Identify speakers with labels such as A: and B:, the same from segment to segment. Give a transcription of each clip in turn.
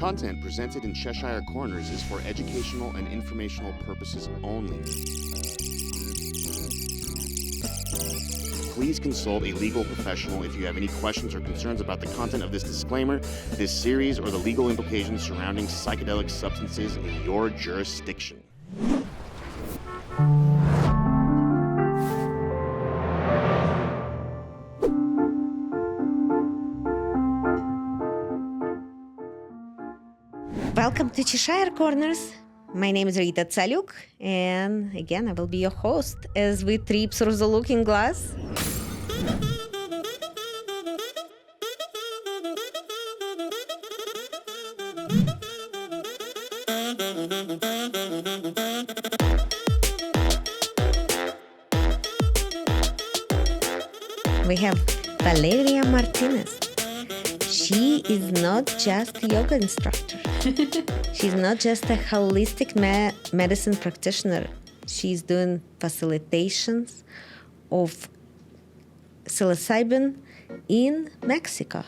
A: Content presented in Cheshire Corners is for educational and informational purposes only. Please consult a legal professional if you have any questions or concerns about the content of this disclaimer, this series, or the legal implications surrounding psychedelic substances in your jurisdiction.
B: Welcome to Cheshire Corners. My name is Rita Tsalyuk, and again, I will be your host as we trip through the looking glass. We have Valeria Martinez. She is not just a yoga instructor. She's not just a holistic medicine practitioner. She's doing facilitations of Psilocybin in Mexico.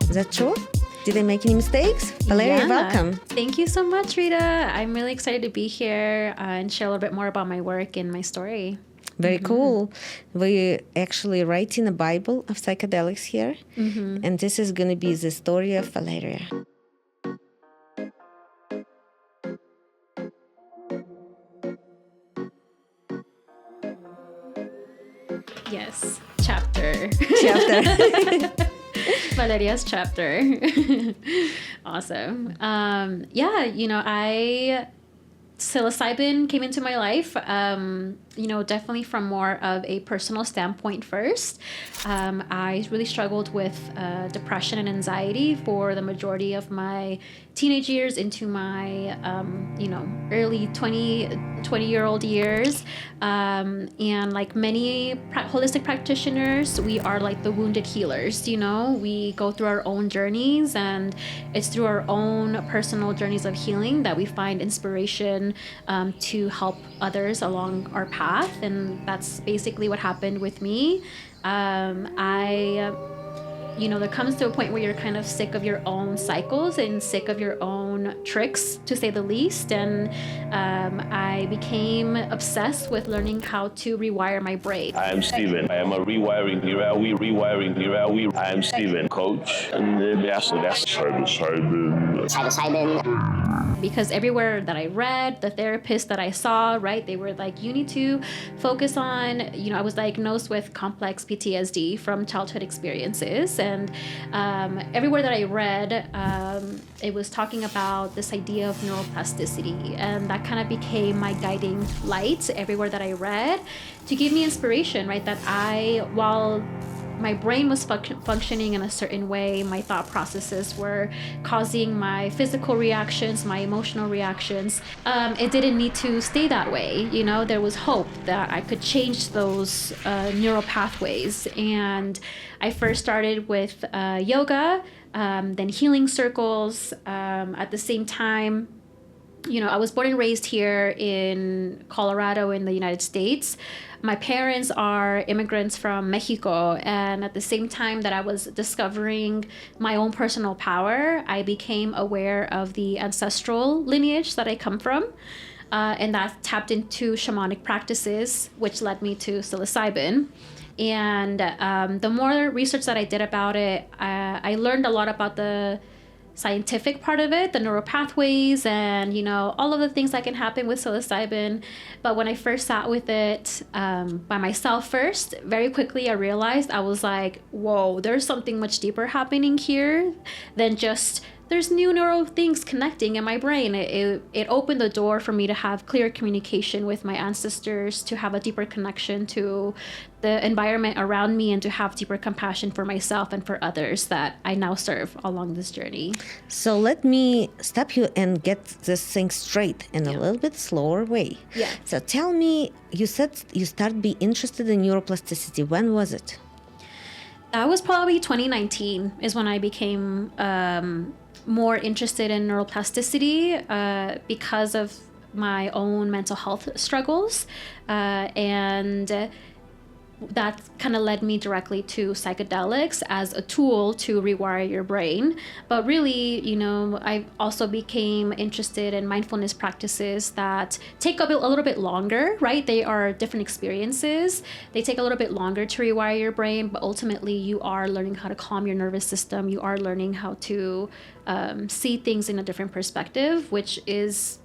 B: Is that true? Did I make any mistakes? Valeria, welcome.
C: Thank you so much, Rita. I'm really excited to be here and share a little bit more about my work and my story.
B: Very cool. We're actually writing a Bible of psychedelics here. And this is going to be the story of Valeria.
C: Yes, chapter. Valeria's chapter. Awesome. Psilocybin came into my life, definitely from more of a personal standpoint first. I really struggled with depression and anxiety for the majority of my teenage years into my, early 20-year-old years. And like many holistic practitioners, we are like the wounded healers, we go through our own journeys, and it's through our own personal journeys of healing that we find inspiration to help others along our path. And that's basically what happened with me. There comes to a point where you're kind of sick of your own cycles and sick of your own tricks, to say the least. And I became obsessed with learning how to rewire my brain.
D: I am Steven. I am a rewiring Rewiring. I am Steven, coach. And that's Psilocybin.
C: Because everywhere that I read, the therapists that I saw, right, they were like, you need to focus on, I was diagnosed with complex PTSD from childhood experiences. And everywhere that I read, it was talking about this idea of neuroplasticity. And that kind of became my guiding light everywhere that I read to give me inspiration, right? That while my brain was functioning in a certain way, my thought processes were causing my physical reactions, my emotional reactions. It didn't need to stay that way. There was hope that I could change those neural pathways. And I first started with yoga, then healing circles. At the same time, I was born and raised here in Colorado in the United States. My parents are immigrants from Mexico, and at the same time that I was discovering my own personal power, I became aware of the ancestral lineage that I come from, and that tapped into shamanic practices, which led me to psilocybin. And the more research that I did about it, I learned a lot about the scientific part of it, the neural pathways, and all of the things that can happen with psilocybin. But when I first sat with it by myself first, very quickly I realized, I was like, whoa, there's something much deeper happening here than just there's new neural things connecting in my brain. It opened the door for me to have clear communication with my ancestors, to have a deeper connection to the environment around me, and to have deeper compassion for myself and for others that I now serve along this journey.
B: So let me stop you and get this thing straight in a little bit slower way.
C: Yeah.
B: So tell me, you said you started being interested in neuroplasticity. When was it?
C: That was probably 2019 is when I became more interested in neuroplasticity because of my own mental health struggles. And that kind of led me directly to psychedelics as a tool to rewire your brain. But really, I also became interested in mindfulness practices that take a little bit longer, right? They are different experiences. They take a little bit longer to rewire your brain, but ultimately you are learning how to calm your nervous system. You are learning how to see things in a different perspective, which is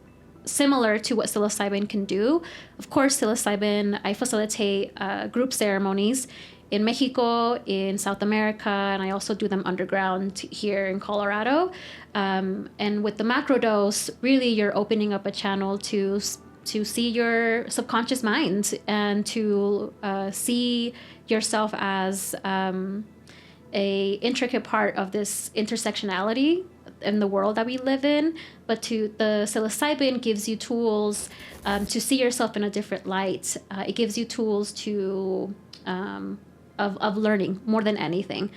C: similar to what psilocybin can do. Of course, psilocybin, I facilitate group ceremonies in Mexico, in South America, and I also do them underground here in Colorado. And with the Macrodose, really you're opening up a channel to see your subconscious mind and to see yourself as a intricate part of this intersectionality in the world that we live in. But the psilocybin gives you tools to see yourself in a different light. It gives you tools to of learning more than anything.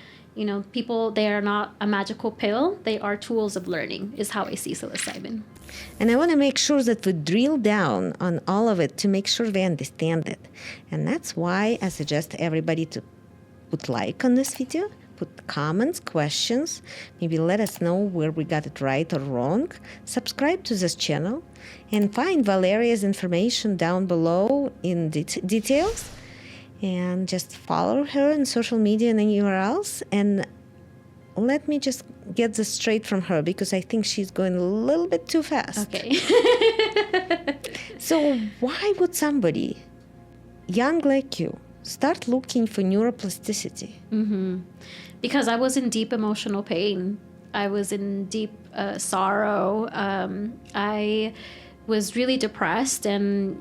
C: People, they are not a magical pill. They are tools of learning, is how I see psilocybin.
B: And I want to make sure that we drill down on all of it to make sure we understand it. And that's why I suggest everybody to put like on this video, put comments, questions, maybe let us know where we got it right or wrong. Subscribe to this channel and find Valeria's information down below in details. And just follow her on social media and anywhere else. And let me just get this straight from her because I think she's going a little bit too fast.
C: Okay.
B: So why would somebody young like you start looking for neuroplasticity?
C: Mm-hmm. Because I was in deep emotional pain. I was in deep sorrow. I was really depressed, and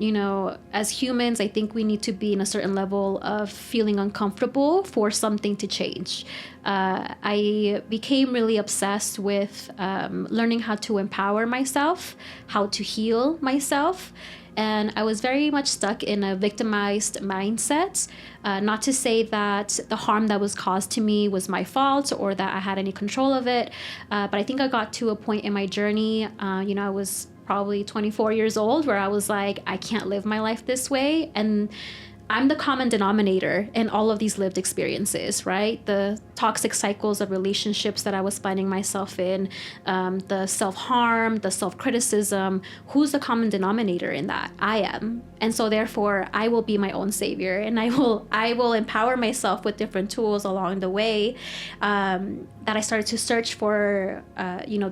C: as humans, I think we need to be in a certain level of feeling uncomfortable for something to change. I became really obsessed with learning how to empower myself, how to heal myself. And I was very much stuck in a victimized mindset. Not to say that the harm that was caused to me was my fault or that I had any control of it. But I think I got to a point in my journey, I was probably 24 years old, where I was like, I can't live my life this way. And I'm the common denominator in all of these lived experiences, right? The toxic cycles of relationships that I was finding myself in, the self-harm, the self-criticism. Who's the common denominator in that? I am. And so therefore, I will be my own savior, and I will empower myself with different tools along the way. That I started to search for,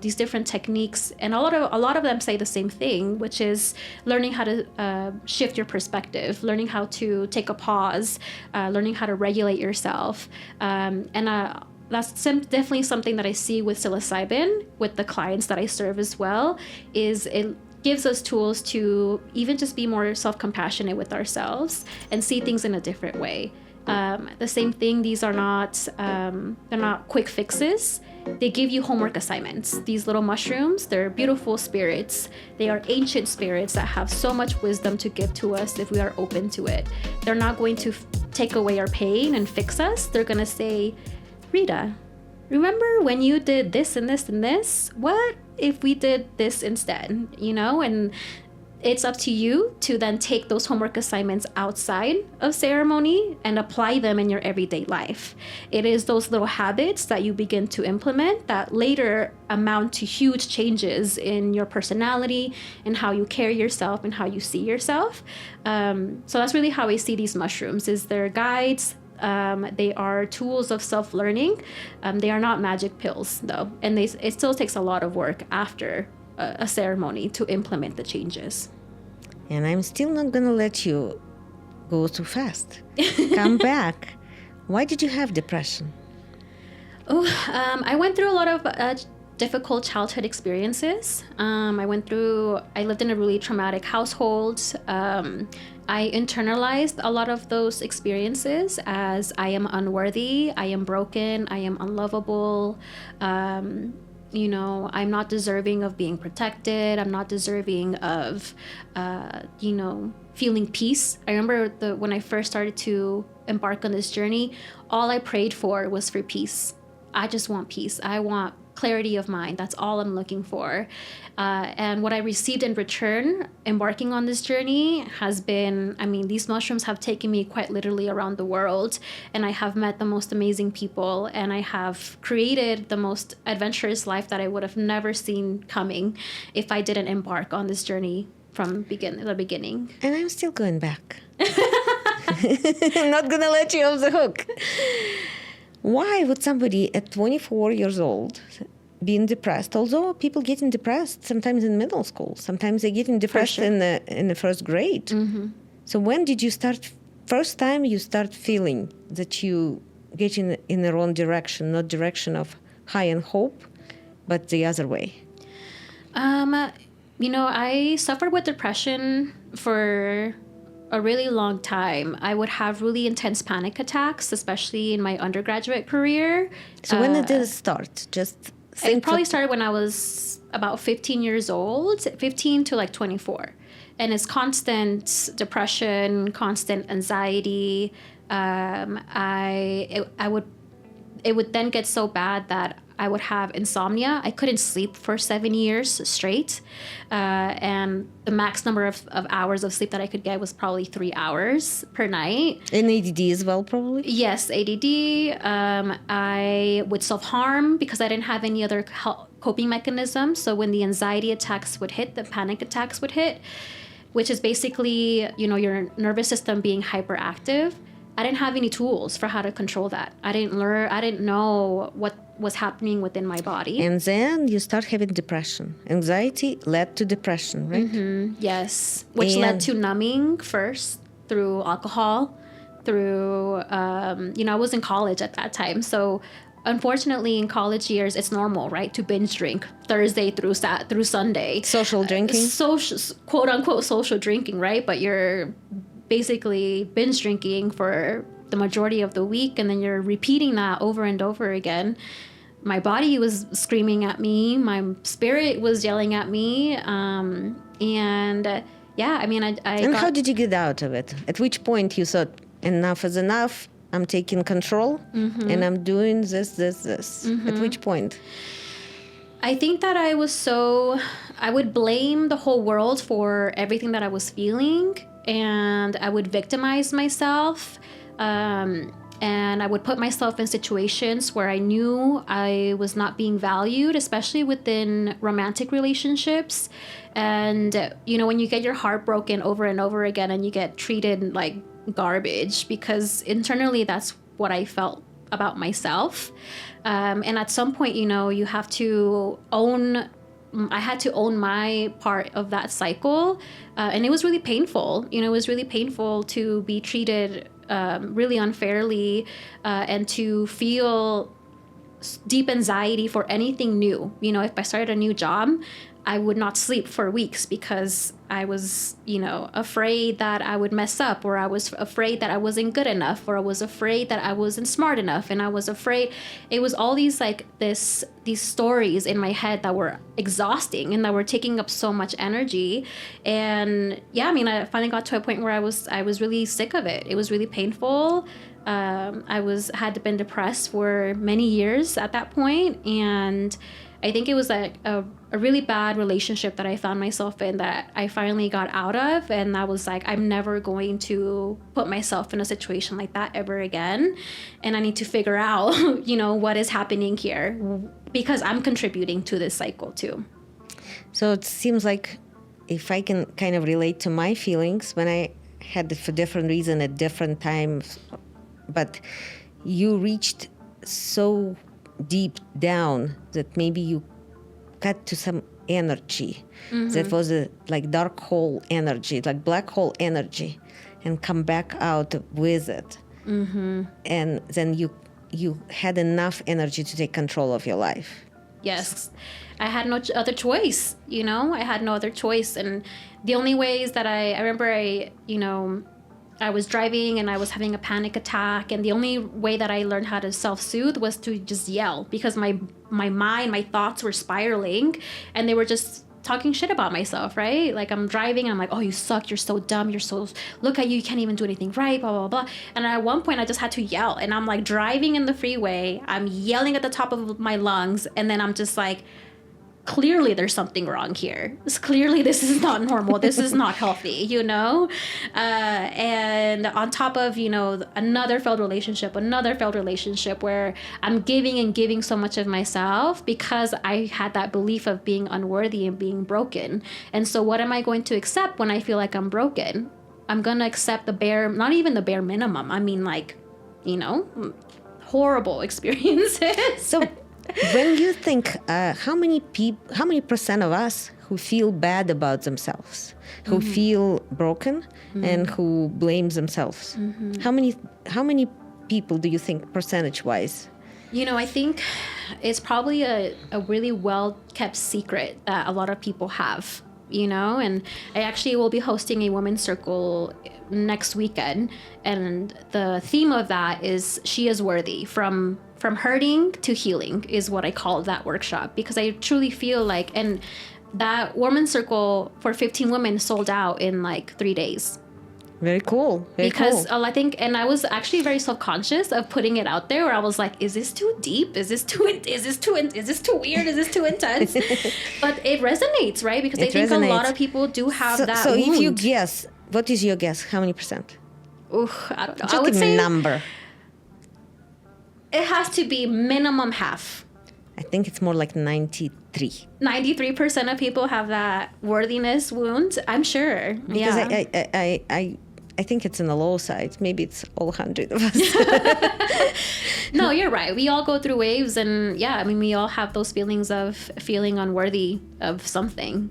C: these different techniques, and a lot of them say the same thing, which is learning how to shift your perspective, learning how to take a pause, learning how to regulate yourself, and that's definitely something that I see with psilocybin, with the clients that I serve as well. Is it gives us tools to even just be more self-compassionate with ourselves and see things in a different way. The same thing, these are not, they're not quick fixes. They give you homework assignments. These little mushrooms, they're beautiful spirits. They are ancient spirits that have so much wisdom to give to us if we are open to it. They're not going to take away our pain and fix us. They're going to say, Rita, remember when you did this and this and this? What if we did this instead? And it's up to you to then take those homework assignments outside of ceremony and apply them in your everyday life. It is those little habits that you begin to implement that later amount to huge changes in your personality and how you carry yourself and how you see yourself. So that's really how I see these mushrooms, is they're guides. They are tools of self-learning. They are not magic pills, though. And it still takes a lot of work after a ceremony to implement the changes.
B: And I'm still not going to let you go too fast. Come back. Why did you have depression?
C: I went through a lot of difficult childhood experiences. I lived in a really traumatic household. I internalized a lot of those experiences as I am unworthy, I am broken, I am unlovable. I'm not deserving of being protected. I'm not deserving of, feeling peace. I remember when I first started to embark on this journey, all I prayed for was for peace. I just want peace. I want clarity of mind. That's all I'm looking for. And what I received in return, embarking on this journey, has been, these mushrooms have taken me quite literally around the world, and I have met the most amazing people, and I have created the most adventurous life that I would have never seen coming if I didn't embark on this journey from the beginning.
B: And I'm still going back. I'm not going to let you off the hook. Why would somebody at 24 years old being depressed, although people getting depressed sometimes in middle school, sometimes they're getting depressed in the first grade. Mm-hmm. So when did you first time you start feeling that you get in the wrong direction, not direction of high and hope, but the other way?
C: I suffered with depression for a really long time. I would have really intense panic attacks, especially in my undergraduate career.
B: So when did it start?
C: It probably started when I was about 15 years old, 15 to like 24. And it's constant depression, constant anxiety. It would then get so bad that I would have insomnia. I couldn't sleep for 7 years straight. And the max number of hours of sleep that I could get was probably 3 hours per night.
B: And ADD as well, probably?
C: Yes, ADD. I would self-harm because I didn't have any other coping mechanisms. So when the anxiety attacks would hit, the panic attacks would hit, which is basically, your nervous system being hyperactive. I didn't have any tools for how to control that. I didn't know what was happening within my body.
B: And then you start having depression. Anxiety led to depression, right?
C: Mm-hmm. Yes. Which led to numbing first through alcohol, through, I was in college at that time. So unfortunately, in college years, it's normal, right, to binge drink Thursday through Sunday.
B: Social drinking?
C: Quote unquote social drinking, right? But you're basically binge drinking for the majority of the week, and then you're repeating that over and over again. My body was screaming at me, my spirit was yelling at me, And how did you get out of it? At which point you thought, enough is enough, I'm taking control, mm-hmm. and I'm doing this. Mm-hmm. At which point? I think that I would blame the whole world for everything that I was feeling, and I would victimize myself, and I would put myself in situations where I knew I was not being valued, especially within romantic relationships. And, when you get your heart broken over and over again and you get treated like garbage, because internally that's what I felt about myself. And at some point, you have to I had to own my part of that cycle. And it was really painful. It was really painful to be treated really unfairly, and to feel deep anxiety for anything new. If I started a new job, I would not sleep for weeks because I was, afraid that I would mess up, or I was afraid that I wasn't good enough, or I was afraid that I wasn't smart enough. And I was afraid. It was all these these stories in my head that were exhausting and that were taking up so much energy. And I finally got to a point where I was really sick of it. It was really painful. I had been depressed for many years at that point, and I think it was a really bad relationship that I found myself in that I finally got out of, and I was like, I'm never going to put myself in a situation like that ever again, and I need to figure out, what is happening here, because I'm contributing to this cycle too.
B: So it seems like, if I can kind of relate to my feelings, when I had it for different reason at different times, but you reached so deep down that maybe you got to some energy, mm-hmm. that was like dark hole energy, like black hole energy, and come back out with it. Mm-hmm. And then you had enough energy to take control of your life.
C: Yes. I had no other choice, you know? I had no other choice. And the only ways that I remember I was driving and I was having a panic attack, and the only way that I learned how to self-soothe was to just yell, because my mind, my thoughts were spiraling, and they were just talking shit about myself, right? Like, I'm driving and I'm like, oh, you suck, you're so dumb, look at you can't even do anything right, blah, blah, blah. And at one point I just had to yell, and I'm like driving in the freeway, I'm yelling at the top of my lungs, and then I'm just like, clearly there's something wrong here. Clearly this is not normal. This is not healthy, you know? And on top of, another failed relationship where I'm giving so much of myself because I had that belief of being unworthy and being broken. And so what am I going to accept when I feel like I'm broken? I'm going to accept not even the bare minimum. I mean, like, horrible experiences.
B: So when you think, how many percent of us who feel bad about themselves, who feel broken, and who blames themselves? How many people do you think, percentage-wise?
C: I think it's probably a really well-kept secret that a lot of people have, and I actually will be hosting a women's circle next weekend, and the theme of that is She is Worthy, from hurting to healing is what I call that workshop, because I truly feel like, and that women's circle for 15 women sold out in like 3 days.
B: Very cool.
C: Because I think, and I was actually very self-conscious of putting it out there, where I was like, is this too deep? Is this too weird? Is this too intense? But it resonates, right? Because I think a lot of people do have that
B: So
C: wound.
B: if you guess, what is your guess? How many percent?
C: Ooh, I don't know.
B: Just
C: I would
B: give me
C: say
B: a number.
C: It has to be minimum half.
B: I think it's more like 93.
C: 93% of people have that worthiness wound, I'm sure.
B: Because I think it's in the low side. Maybe it's all 100 of us.
C: No, you're right. We all go through waves, and we all have those feelings of feeling unworthy of something,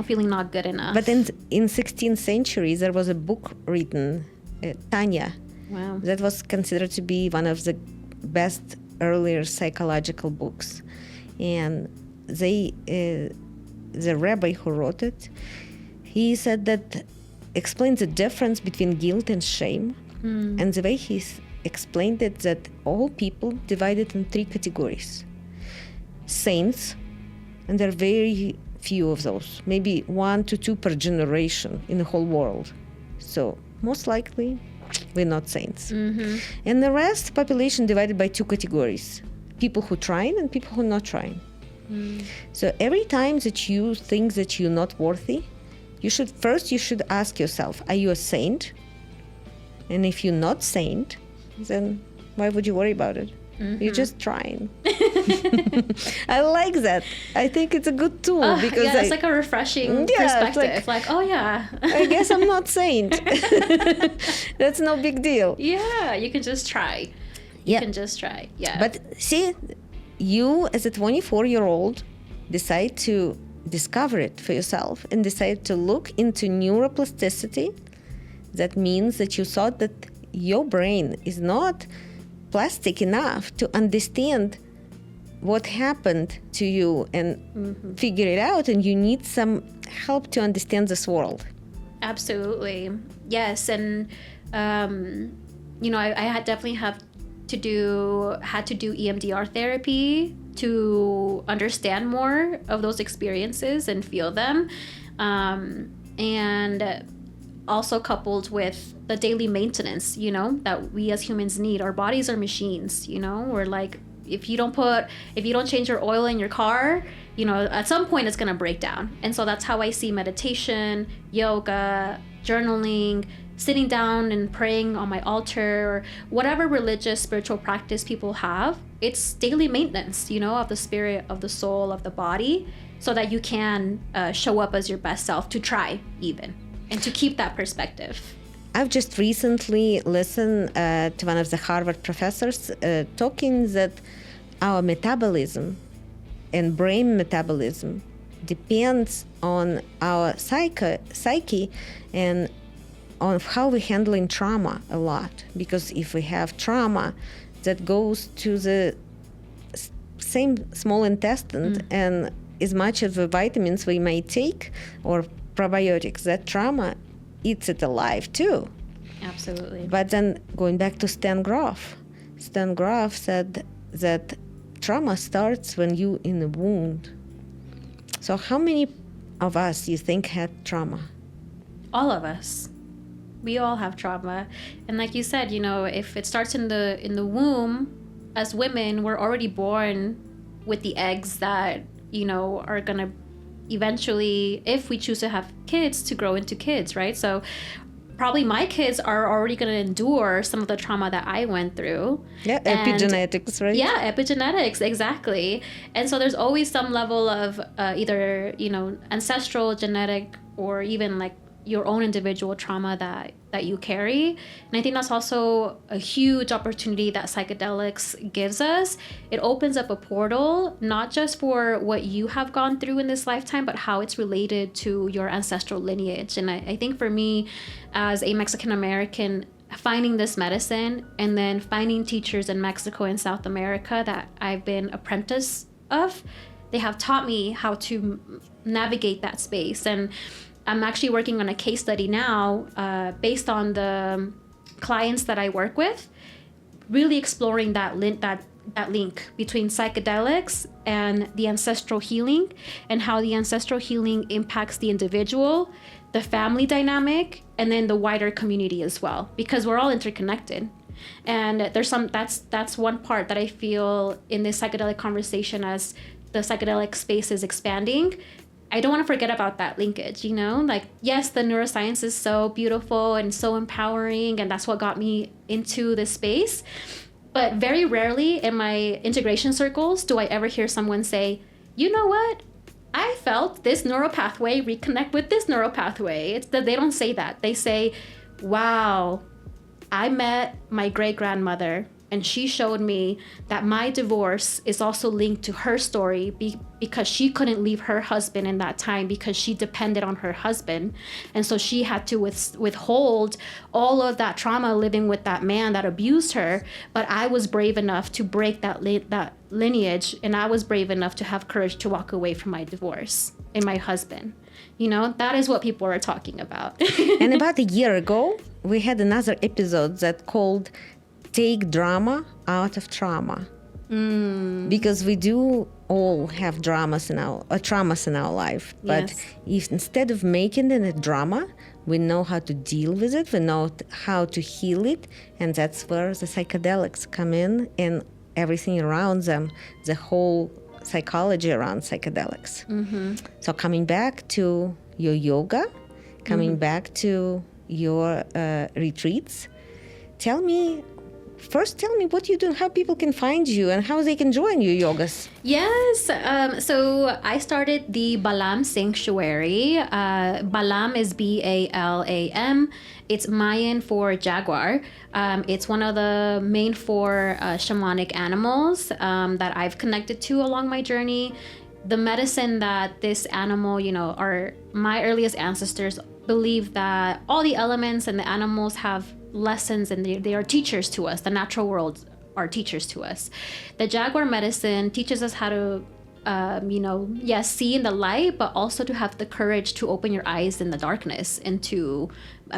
C: feeling not good enough.
B: But in 16th century, there was a book written, Tanya.
C: Wow.
B: That was considered to be one of the best earlier psychological books. And the rabbi who wrote it, he said that explains the difference between guilt and shame. And the way he explained it, that all people divided in 3 categories. Saints, and there are very few of those, maybe 1 to 2 per generation in the whole world. So most likely we're not saints. And the rest population divided by 2 categories: people who trying and people who not trying. So every time that you think that you're not worthy, you should ask yourself, are you a saint? And if you're not saint, then why would you worry about it? You're just trying. I like that. I think it's a good tool because
C: it's like a refreshing perspective. Like, oh yeah,
B: I guess I'm not saint. That's no big deal.
C: Yeah, you can just try. You can just try. Yeah.
B: But see, you as a 24-year-old decide to discover it for yourself and decide to look into neuroplasticity. That means that you thought that your brain is not plastic enough to understand what happened to you and figure it out, and you need some help to understand this world.
C: Absolutely. Yes. And I had definitely had to do EMDR therapy to understand more of those experiences and feel them, and also coupled with the daily maintenance, that we as humans need. Our bodies are machines, we're like, if you don't change your oil in your car, at some point it's going to break down. And so that's how I see meditation, yoga, journaling, sitting down and praying on my altar, or whatever religious, spiritual practice people have. It's daily maintenance, of the spirit, of the soul, of the body, so that you can show up as your best self, to try even, and to keep that perspective.
B: I've just recently listened to one of the Harvard professors talking that our metabolism and brain metabolism depends on our psyche and on how we're handling trauma a lot. Because if we have trauma that goes to the same small intestine, and as much of the vitamins we may take or probiotics, that trauma eats it alive too.
C: Absolutely.
B: But then going back to Stan Grof said that trauma starts when you in the wound. So how many of us you think had trauma?
C: All of us. We all have trauma. And like you said, you know, if it starts in the womb, as women, we're already born with the eggs that, you know, are going to eventually, if we choose to have kids, to grow into kids, right? So probably my kids are already going to endure some of the trauma that I went through.
B: Yeah, epigenetics, right?
C: Yeah, epigenetics, exactly. And so there's always some level of either, you know, ancestral, genetic, or even like your own individual trauma that you carry. And I think that's also a huge opportunity that psychedelics gives us. It opens up a portal, not just for what you have gone through in this lifetime, but how it's related to your ancestral lineage. And I think for me, as a Mexican American, finding this medicine and then finding teachers in Mexico and South America that I've been apprentice of, they have taught me how to navigate that space. And I'm actually working on a case study now based on the clients that I work with, really exploring that link between psychedelics and the ancestral healing, and how the ancestral healing impacts the individual, the family dynamic, and then the wider community as well, because we're all interconnected. And there's that's one part that I feel in this psychedelic conversation, as the psychedelic space is expanding, I don't want to forget about that linkage, you know? Like, yes, the neuroscience is so beautiful and so empowering, and that's what got me into this space. But very rarely in my integration circles do I ever hear someone say, you know what? I felt this neural pathway reconnect with this neural pathway. It's that they don't say that. They say, wow, I met my great-grandmother, and she showed me that my divorce is also linked to her story because she couldn't leave her husband in that time because she depended on her husband. And so she had to withhold all of that trauma living with that man that abused her. But I was brave enough to break that lineage, and I was brave enough to have courage to walk away from my divorce and my husband. You know, that is what people are talking about.
B: And about a year ago, we had another episode that called Take Drama Out of Trauma. Because we do all have traumas in our life. But
C: Yes.
B: if instead of making it a drama, we know how to deal with it, we know how to heal it, and that's where the psychedelics come in and everything around them, the whole psychology around psychedelics. So coming back to your yoga, coming back to your retreats, tell me what you do, how people can find you, and how they can join your yogas.
C: Yes. So I started the Balam Sanctuary. Balam is Balam. It's Mayan for jaguar. It's one of the main 4 shamanic animals that I've connected to along my journey. The medicine that this animal, you know, my earliest ancestors believe that all the elements and the animals have lessons, and they are teachers to us. The natural world are teachers to us. The jaguar medicine teaches us how to, see in the light, but also to have the courage to open your eyes in the darkness and to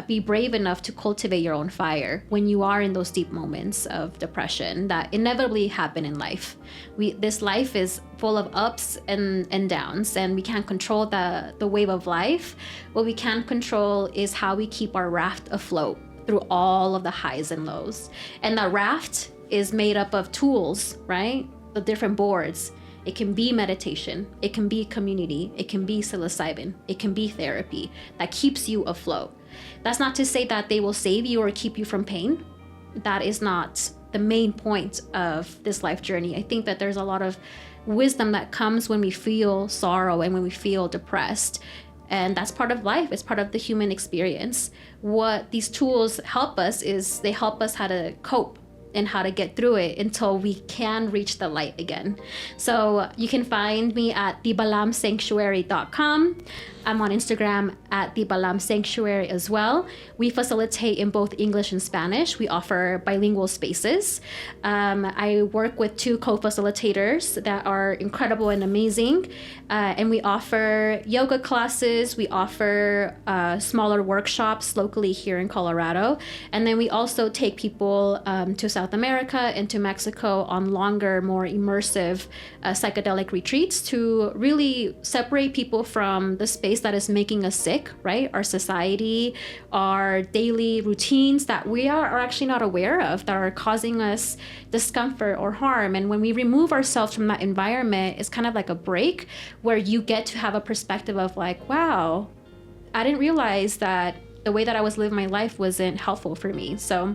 C: be brave enough to cultivate your own fire when you are in those deep moments of depression that inevitably happen in life. This life is full of ups and downs, and we can't control the wave of life. What we can control is how we keep our raft afloat through all of the highs and lows. And that raft is made up of tools, right? The different boards. It can be meditation, it can be community, it can be psilocybin, it can be therapy that keeps you afloat. That's not to say that they will save you or keep you from pain. That is not the main point of this life journey. I think that there's a lot of wisdom that comes when we feel sorrow and when we feel depressed. And that's part of life. It's part of the human experience. What these tools help us is they help us how to cope and how to get through it until we can reach the light again. So you can find me at thebalamsanctuary.com. I'm on Instagram at the Balam Sanctuary as well. We facilitate in both English and Spanish. We offer bilingual spaces. I work with 2 co-facilitators that are incredible and amazing. And we offer yoga classes. We offer smaller workshops locally here in Colorado. And then we also take people to South America and to Mexico on longer, more immersive psychedelic retreats to really separate people from the space that is making us sick, right? Our society, our daily routines that we are actually not aware of, that are causing us discomfort or harm. And when we remove ourselves from that environment, it's kind of like a break where you get to have a perspective of like, wow, I didn't realize that the way that I was living my life wasn't helpful for me. So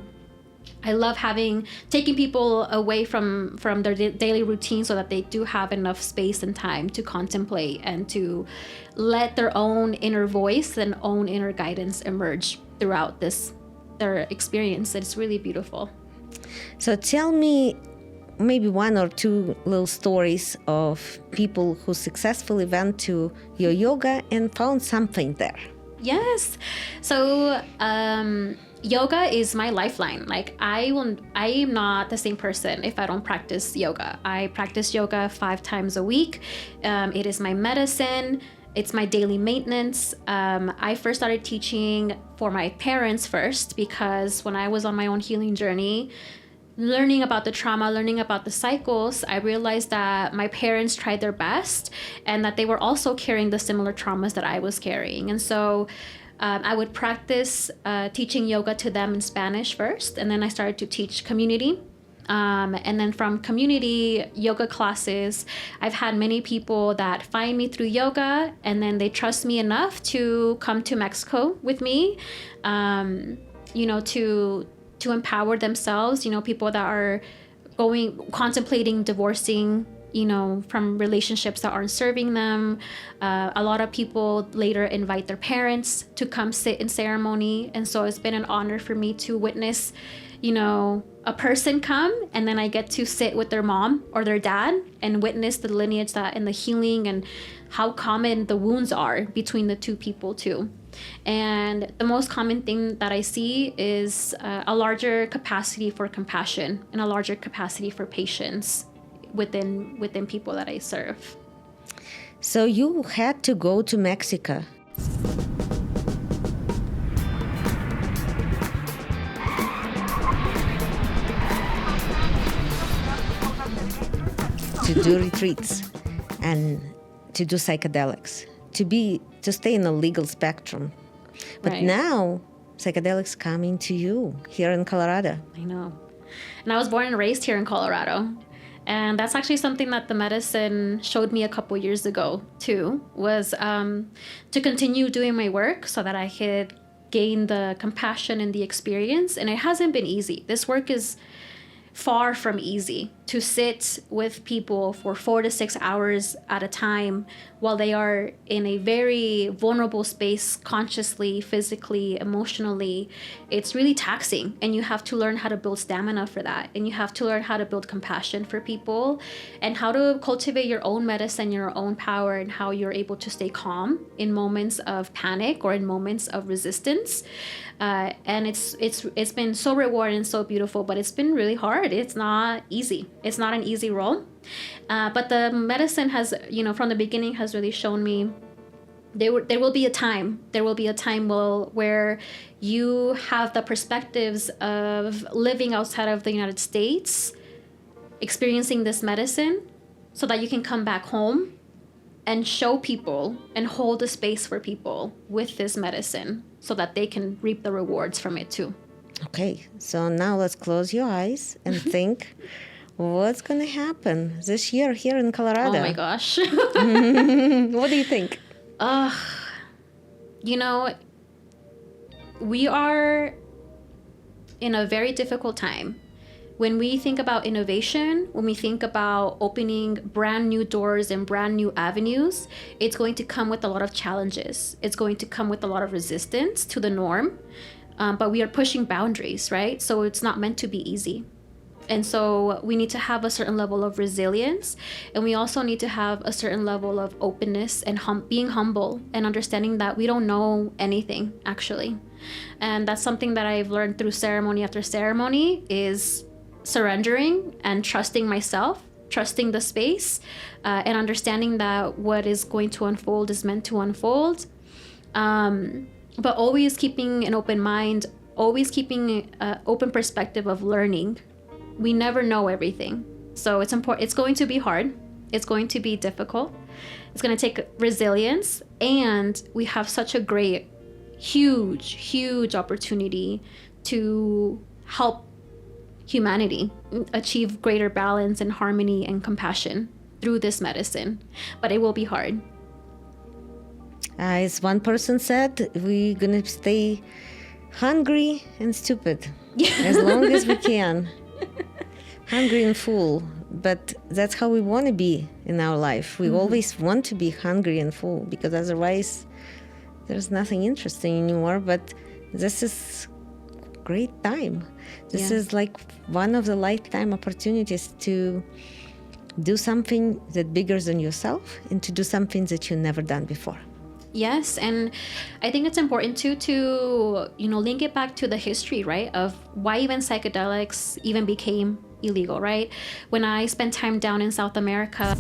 C: I love taking people away from their daily routine so that they do have enough space and time to contemplate and to let their own inner voice and own inner guidance emerge throughout their experience. It's really beautiful.
B: So tell me maybe 1 or 2 little stories of people who successfully went to your yoga and found something there.
C: Yes. So yoga is my lifeline. Like I am not the same person if I don't practice yoga. I practice yoga 5 times a week. It is my medicine. It's my daily maintenance. I first started teaching for my parents first because when I was on my own healing journey, learning about the trauma, learning about the cycles, I realized that my parents tried their best and that they were also carrying the similar traumas that I was carrying. And so I would practice teaching yoga to them in Spanish first, and then I started to teach community. And then from community yoga classes, I've had many people that find me through yoga, and then they trust me enough to come to Mexico with me, to empower themselves, people that are contemplating divorcing, from relationships that aren't serving them. A lot of people later invite their parents to come sit in ceremony. And so it's been an honor for me to witness, a person come, and then I get to sit with their mom or their dad and witness the lineage that and the healing and how common the wounds are between the 2 people too. And the most common thing that I see is a larger capacity for compassion and a larger capacity for patience within people that I serve.
B: So you had to go to Mexico. To do retreats and to do psychedelics, to stay in the legal spectrum. But
C: Right.
B: now psychedelics coming to you here in Colorado.
C: I know. And I was born and raised here in Colorado. And that's actually something that the medicine showed me a couple years ago too, was to continue doing my work so that I could gain the compassion and the experience. And it hasn't been easy. This work is far from easy. To sit with people for 4 to 6 hours at a time while they are in a very vulnerable space, consciously, physically, emotionally, it's really taxing. And you have to learn how to build stamina for that. And you have to learn how to build compassion for people and how to cultivate your own medicine, your own power, and how you're able to stay calm in moments of panic or in moments of resistance. And it's been so rewarding and so beautiful, but it's been really hard. It's not easy. It's not an easy role. But the medicine has, from the beginning has really shown me there will be a time. There will be a time where you have the perspectives of living outside of the United States, experiencing this medicine, so that you can come back home and show people and hold a space for people with this medicine so that they can reap the rewards from it too.
B: Okay, so now let's close your eyes and think what's going to happen this year here in Colorado.
C: Oh my gosh.
B: What do you think?
C: We are in a very difficult time. When we think about innovation, when we think about opening brand new doors and brand new avenues, it's going to come with a lot of challenges. It's going to come with a lot of resistance to the norm. But we are pushing boundaries, right? So it's not meant to be easy. And so we need to have a certain level of resilience, and we also need to have a certain level of openness and being humble and understanding that we don't know anything, actually. And that's something that I've learned through ceremony after ceremony, is surrendering and trusting myself, trusting the space, and understanding that what is going to unfold is meant to unfold. But always keeping an open mind, always keeping an open perspective of learning. We never know everything. So it's important. It's going to be hard. It's going to be difficult. It's going to take resilience. And we have such a great, huge opportunity to help humanity achieve greater balance and harmony and compassion through this medicine. But it will be hard.
B: As one person said, we're going to stay hungry and stupid as long as we can. Hungry and full, but that's how we want to be in our life. We always want to be hungry and full, because otherwise there's nothing interesting anymore. But this is great time. This is like one of the lifetime opportunities to do something that's bigger than yourself and to do something that you've never done before.
C: Yes, and I think it's important too to, link it back to the history, right, of why even psychedelics even became illegal, right? When I spent time down in South America,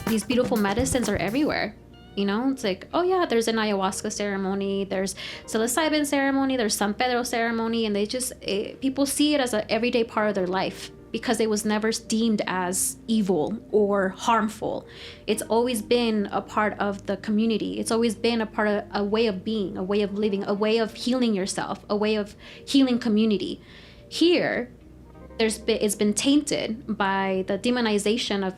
C: these beautiful medicines are everywhere. It's like, oh yeah, there's an ayahuasca ceremony, there's Psilocybin ceremony, there's San Pedro ceremony, and people see it as an everyday part of their life because it was never deemed as evil or harmful. It's always been a part of the community. It's always been a part of a way of being, a way of living, a way of healing yourself, a way of healing community. Here, it's been tainted by the demonization of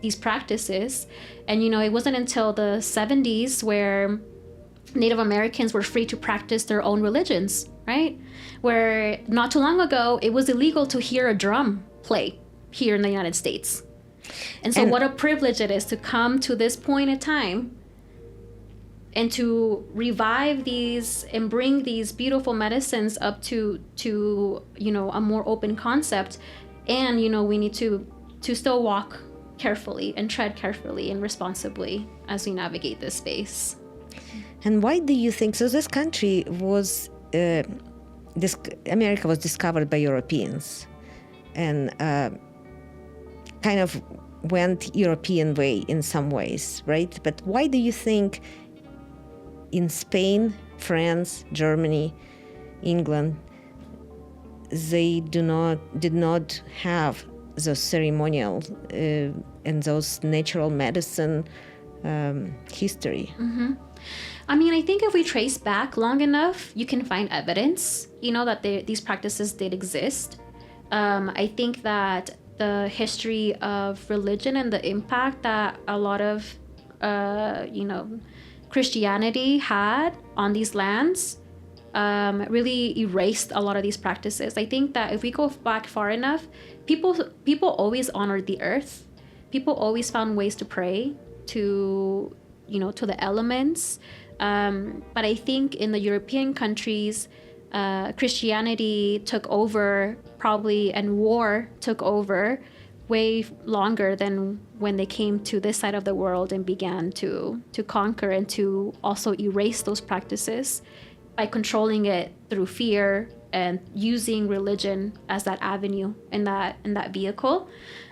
C: these practices. And it wasn't until the 70s where Native Americans were free to practice their own religions, right? Where not too long ago, it was illegal to hear a drum play here in the United States. And so what a privilege it is to come to this point in time and to revive these and bring these beautiful medicines up to a more open concept. And, we need to still walk carefully and tread carefully and responsibly as we navigate this space.
B: And why do you think so? This country was America was discovered by Europeans and kind of went European way in some ways, right? But why do you think in Spain, France, Germany, England, they did not have those ceremonial and those natural medicine history?
C: Mm-hmm. I mean, I think if we trace back long enough, you can find evidence, that these practices did exist. I think that the history of religion and the impact that a lot of, Christianity had on these lands really erased a lot of these practices. I think that if we go back far enough, people always honored the earth. People always found ways to pray to the elements. But I think in the European countries, Christianity took over probably, and war took over way longer than when they came to this side of the world and began to conquer and to also erase those practices by controlling it through fear and using religion as that avenue and that vehicle.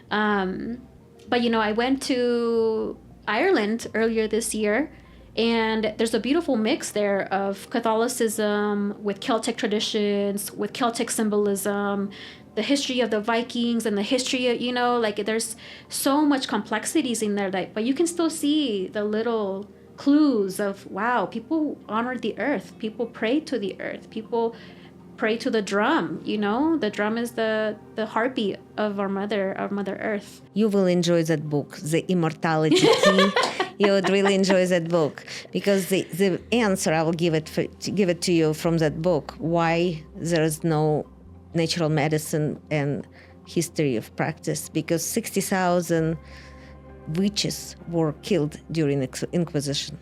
C: But I went to Ireland earlier this year, and there's a beautiful mix there of Catholicism with Celtic traditions, with Celtic symbolism, the history of the Vikings and the history of, there's so much complexities in there, but you can still see the little clues of, wow, people honored the earth, people prayed to the earth, people pray to the drum. The drum is the heartbeat of our mother Earth.
B: You will enjoy that book, The Immortality Key. You would really enjoy that book, because the answer I will give it to you from that book, why there is no natural medicine and history of practice, because 60,000 witches were killed during Inquisition.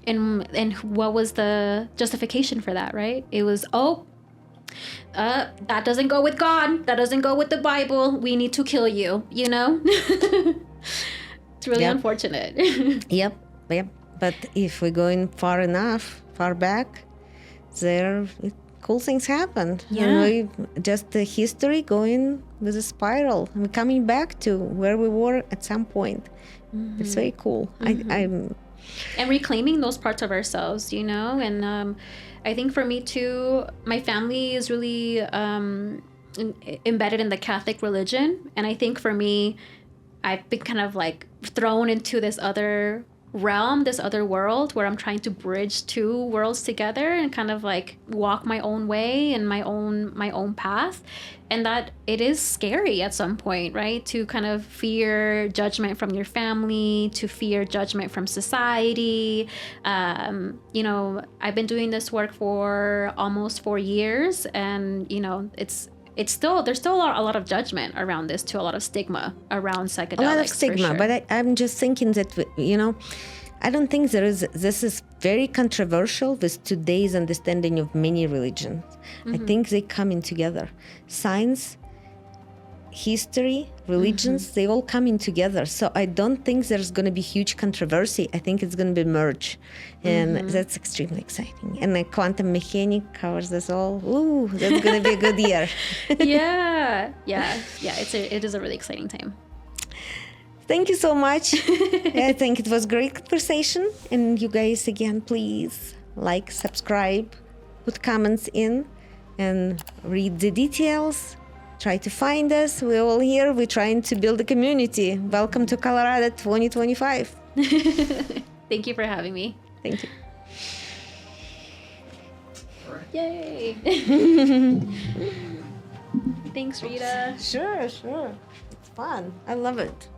C: And what was the justification for that, right? It was, that doesn't go with God. That doesn't go with the Bible. We need to kill you, you know? It's really unfortunate.
B: Yep. But if we're going far back, cool things happened. Just the history going with a spiral. We're coming back to where we were at some point. Mm-hmm. It's very cool.
C: Mm-hmm. And reclaiming those parts of ourselves, you know? And I think for me too, my family is really embedded in the Catholic religion. And I think for me, I've been kind of like thrown into this other realm, this other world where I'm trying to bridge two worlds together and kind of like walk my own way and my own path. And that it is scary at some point, right? To kind of fear judgment from your family, to fear judgment from society. You know, I've been doing this work for almost 4 years, and you know, there's still a lot of judgment around this too, a lot of stigma around psychedelics.
B: A lot of stigma, but I'm just thinking that, you know, I don't think this is very controversial with today's understanding of many religions. Mm-hmm. I think they come in together. Science, history, religions, they all come in together. So I don't think there's going to be huge controversy. I think it's going to be merge. And that's extremely exciting. And the quantum mechanics covers this all. Ooh, that's going to be a good year.
C: Yeah. It is a really exciting time.
B: Thank you so much. I think it was a great conversation. And you guys, again, please like, subscribe, put comments in, and read the details. Try to find us. We're all here. We're trying to build a community. Welcome to Colorado 2025.
C: Thank you for having me.
B: Thank you.
C: Yay. Thanks, Rita.
B: Sure. It's fun. I love it.